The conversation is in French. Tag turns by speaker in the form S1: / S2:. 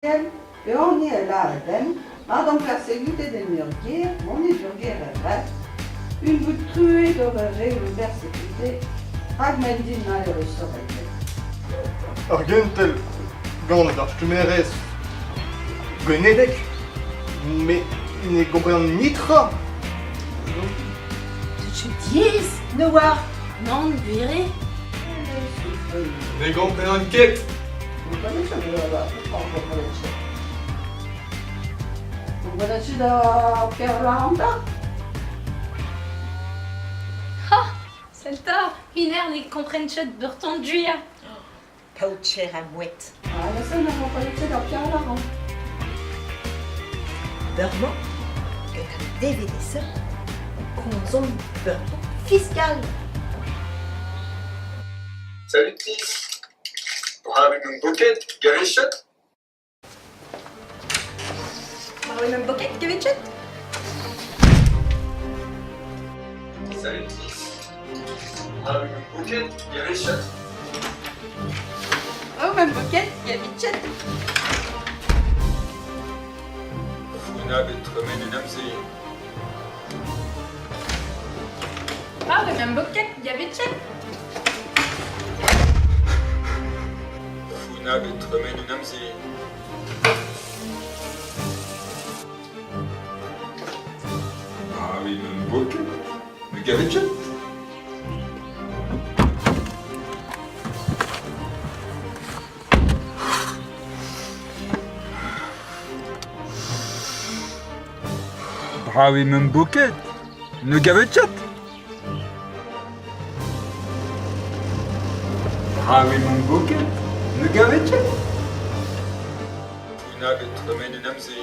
S1: Et on est là, Madame persécutée des murguiers, mon éburguer rêve, une goutte truée de rêve, une persécutée, Agmendina le serait.
S2: Argentel, ganda, je te méresse. Gonedek, mais ne comprends nitra.
S3: Je dis, Noir, non, viré.
S2: Ne comprends quête.
S1: Vous connaissez de Pierre Laranda?
S4: Ha! Celta, Hiner ne comprenne pas de Burton Julia.
S3: Poucher à mouette.
S1: Ah, la scène n'a pas été de Pierre Laranda.
S3: Burman, que comme DVD ça, consomme Burman fiscal.
S5: Salut Tis. Avec une bouquet, gavechette.
S3: Par le même bouquet que Vichet.
S5: Salut Tis. Avec une bouquet, gavechette.
S3: Oh, même bouquet que Vichet.
S5: Funa betremen une amzi.
S4: Ah, le même bouquet, il y avait Tchèque.
S5: Funa betremen une amzi. Ah oui, même bouquet. Le gavechette.
S6: Bravi même bouquet, ne gavechat. Bravi même bouquet, ne gavechat.
S5: Funa betremen une amzi.